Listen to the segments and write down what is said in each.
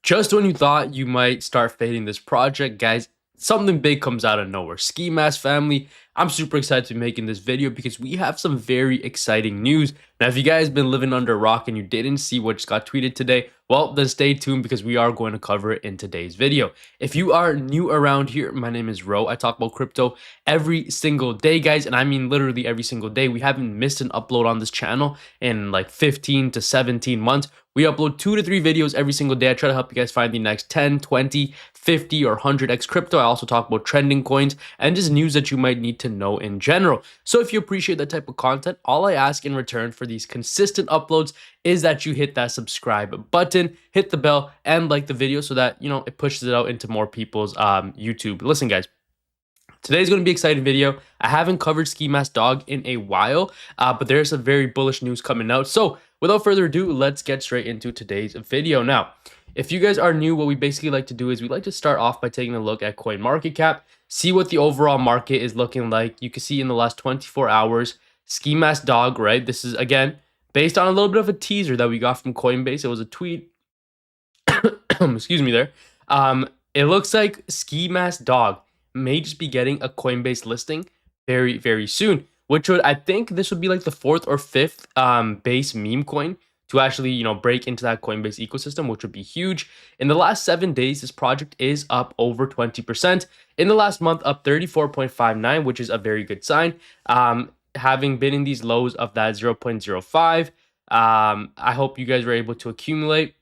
Just when you thought you might start fading this project, guys, something big comes out of nowhere. Ski Mask family, I'm super excited to be making this video because we have some very exciting news. Now, if you guys been living under a rock and you didn't see what just got tweeted today, well, then stay tuned because we are going to cover it in today's video. If you are new around here, my name is Ro. I talk about crypto every single day, guys, and I mean literally every single day. We haven't missed an upload on this channel in like 15 to 17 months. We upload 2 to 3 videos every single day. I try to help you guys find the next 10, 20, 50, or 100x crypto. I also talk about trending coins and just news that you might need to know in general. So if you appreciate that type of content, all I ask in return for these consistent uploads is that you hit that subscribe button, hit the bell, and like the video so that, it pushes it out into more people's YouTube. Listen, guys. Today's going to be an exciting video. I haven't covered Skimaskdog in a while, but there's some very bullish news coming out. So without further ado, let's get straight into today's video. Now, if you guys are new, what we basically like to do is we like to start off by taking a look at CoinMarketCap, see what the overall market is looking like. You can see in the last 24 hours, Skimaskdog, right? This is, again, based on a little bit of a teaser that we got from Coinbase. It was a tweet. Excuse me there. It looks like Skimaskdog may just be getting a Coinbase listing very, very soon, which would, I think this would be like the 4th or 5th base meme coin to actually, break into that Coinbase ecosystem, which would be huge. In the last 7 days, this project is up over 20%. In the last month, up 34.59, which is a very good sign. Having been in these lows of that 0.05, I hope you guys were able to accumulate.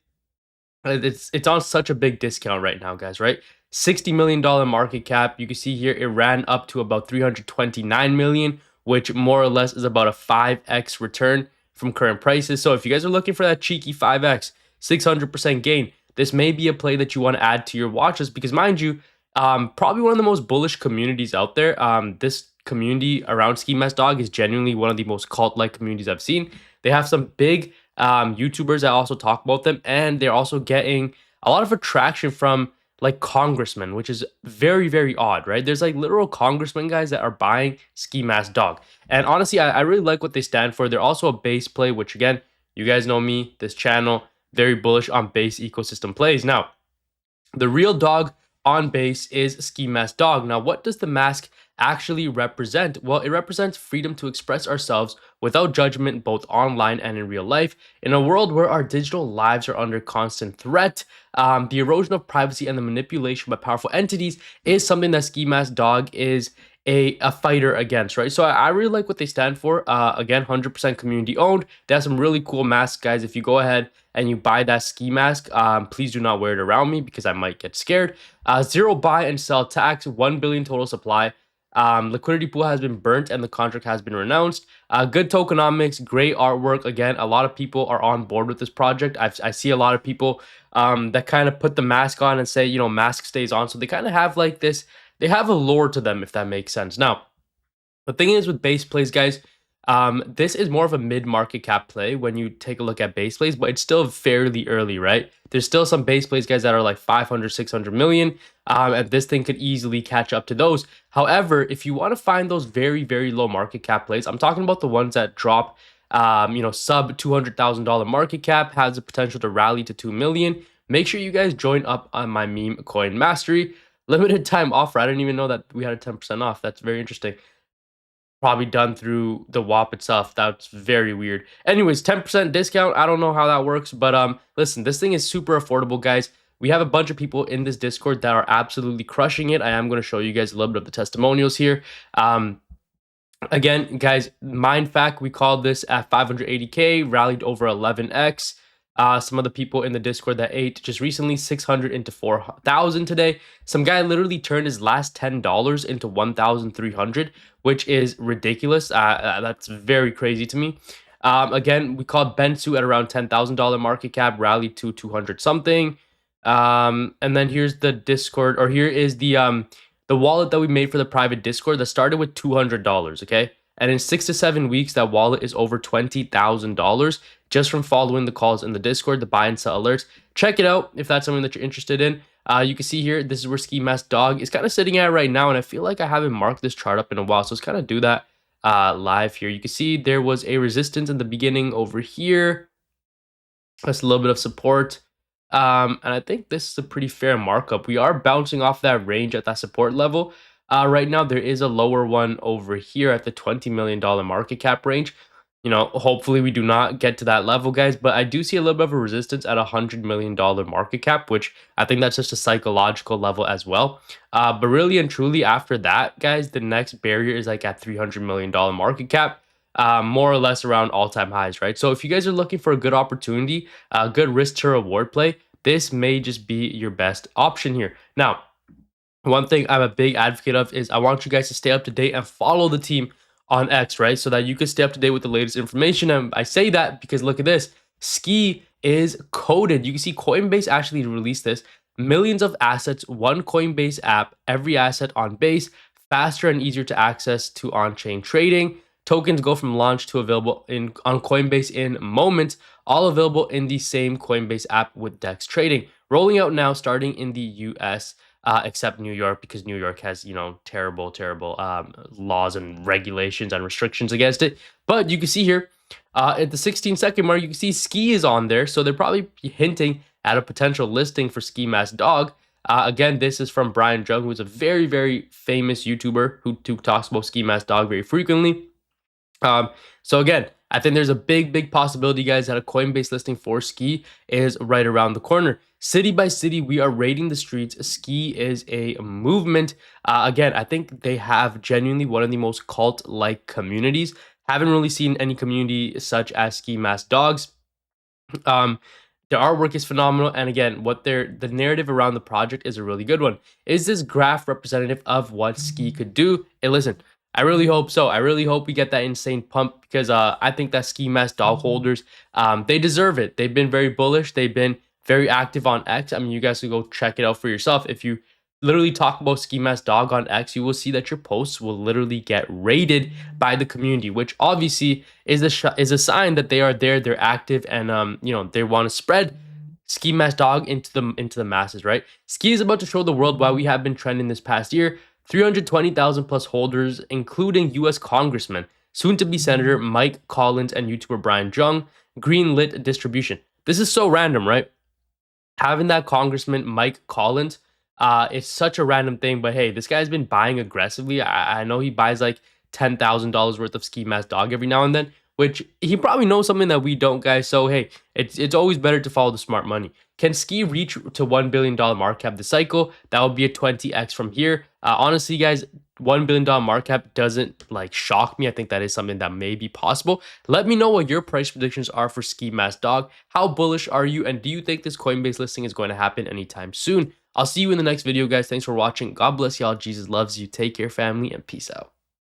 It's on such a big discount right now, guys, right? $60 million market cap. You can see here it ran up to about 329 million, which more or less is about a 5x return from current prices. So if you guys are looking for that cheeky 5x, 600% gain, this may be a play that you want to add to your watch list because, mind you, probably one of the most bullish communities out there. This community around Skimaskdog is genuinely one of the most cult-like communities I've seen. They have some big YouTubers that also talk about them, and they're also getting a lot of attraction from like congressmen, which is very, very odd, right? There's like literal congressmen guys that are buying Skimaskdog. And honestly, I really like what they stand for. They're also a base play, which again, you guys know me, this channel, very bullish on base ecosystem plays. Now, the real dog on base is Skimaskdog. Now, what does the mask actually represent? Well, it represents freedom to express ourselves without judgment, both online and in real life. In a world where our digital lives are under constant threat, the erosion of privacy and the manipulation by powerful entities is something that Skimaskdog is a fighter against, right? So I really like what they stand for. Again, 100% community owned. They have some really cool masks, guys. If you go ahead and you buy that ski mask, please do not wear it around me because I might get scared. Zero buy and sell tax, 1 billion total supply. Liquidity pool has been burnt and the contract has been renounced. Good tokenomics, great artwork. Again, a lot of people are on board with this project. I see a lot of people that kind of put the mask on and say, mask stays on. So they kind of have like this, they have a lore to them, if that makes sense. Now, the thing is with base plays, guys, this is more of a mid-market cap play when you take a look at base plays, but it's still fairly early, right? There's still some base plays, guys, that are like 500, 600 million, and this thing could easily catch up to those. However, if you want to find those very, very low market cap plays, I'm talking about the ones that drop, sub $200,000 market cap, has the potential to rally to 2 million. Make sure you guys join up on my Memecoin mastery. Limited time offer. I didn't even know that we had a 10% off. That's very interesting. Probably done through the WAP itself. That's very weird. Anyways, 10% discount. I don't know how that works, but listen, this thing is super affordable, guys. We have a bunch of people in this Discord that are absolutely crushing it. I am going to show you guys a little bit of the testimonials here. Again, guys, mind fact, we called this at 580K, rallied over 11x. Some of the people in the Discord that ate just recently 600 into 4,000 today. Some guy literally turned his last $10 into 1,300, which is ridiculous. That's very crazy to me. Again, we called Bensu at around $10,000 market cap, rallied to 200 something. And then here's the Discord, or here is the wallet that we made for the private Discord that started with $200. Okay. And in 6 to 7 weeks, that wallet is over $20,000 just from following the calls in the Discord, the buy and sell alerts. Check it out if that's something that you're interested in. You can see here, this is where Skimaskdog is kind of sitting at right now. And I feel like I haven't marked this chart up in a while. So let's kind of do that live here. You can see there was a resistance in the beginning over here. That's a little bit of support. And I think this is a pretty fair markup. We are bouncing off that range at that support level. Right now, there is a lower one over here at the $20 million market cap range. Hopefully we do not get to that level, guys. But I do see a little bit of a resistance at $100 million market cap, which I think that's just a psychological level as well. But really and truly, after that, guys, the next barrier is like at $300 million market cap. More or less around all-time highs, right? So if you guys are looking for a good opportunity, a good risk to reward play, this may just be your best option here. Now, one thing I'm a big advocate of is I want you guys to stay up to date and follow the team on X, right? So that you can stay up to date with the latest information. And I say that because look at this. Ski is coded. You can see Coinbase actually released this. Millions of assets, one Coinbase app, every asset on base, faster and easier to access to on-chain trading. Tokens go from launch to available on Coinbase in moments, all available in the same Coinbase app with DEX trading. Rolling out now, starting in the US, except New York, because New York has, terrible, terrible laws and regulations and restrictions against it. But you can see here at the 16-second mark, you can see Ski is on there. So they're probably hinting at a potential listing for Skimaskdog. Again, this is from Brian Jung, who is a very, very famous YouTuber who talks about Skimaskdog very frequently. So again, I think there's a big possibility, guys, that a Coinbase listing for Ski is right around the corner. City by city, we are raiding the streets. Ski is a movement. Again, I think they have genuinely one of the most cult-like communities. Haven't really seen any community such as Skimaskdogs. Their artwork is phenomenal, and again, the narrative around the project is a really good one. Is this graph representative of what Ski could do? Hey, listen, I really hope so. I really hope we get that insane pump because I think that Skimaskdog holders, they deserve it. They've been very bullish. They've been very active on X. I mean, you guys can go check it out for yourself. If you literally talk about Skimaskdog on X, you will see that your posts will literally get rated by the community, which obviously is a sign that they are there, they're active, and they want to spread Skimaskdog into the masses, right? Ski is about to show the world why we have been trending this past year. 320,000 plus holders, including U.S. Congressman, soon-to-be Senator Mike Collins, and YouTuber Brian Jung, greenlit distribution. This is so random, right? Having that Congressman Mike Collins, it's such a random thing, but hey, this guy's been buying aggressively. I know he buys like $10,000 worth of Skimaskdog every now and then, which he probably knows something that we don't, guys. So hey, it's always better to follow the smart money. Can Ski reach to $1 billion market cap this cycle? That would be a 20x from here. Honestly, guys, $1 billion market cap doesn't shock me. I think that is something that may be possible. Let me know what your price predictions are for Skimaskdog. How bullish are you? And do you think this Coinbase listing is going to happen anytime soon? I'll see you in the next video, guys. Thanks for watching. God bless y'all. Jesus loves you. Take care, family, and peace out.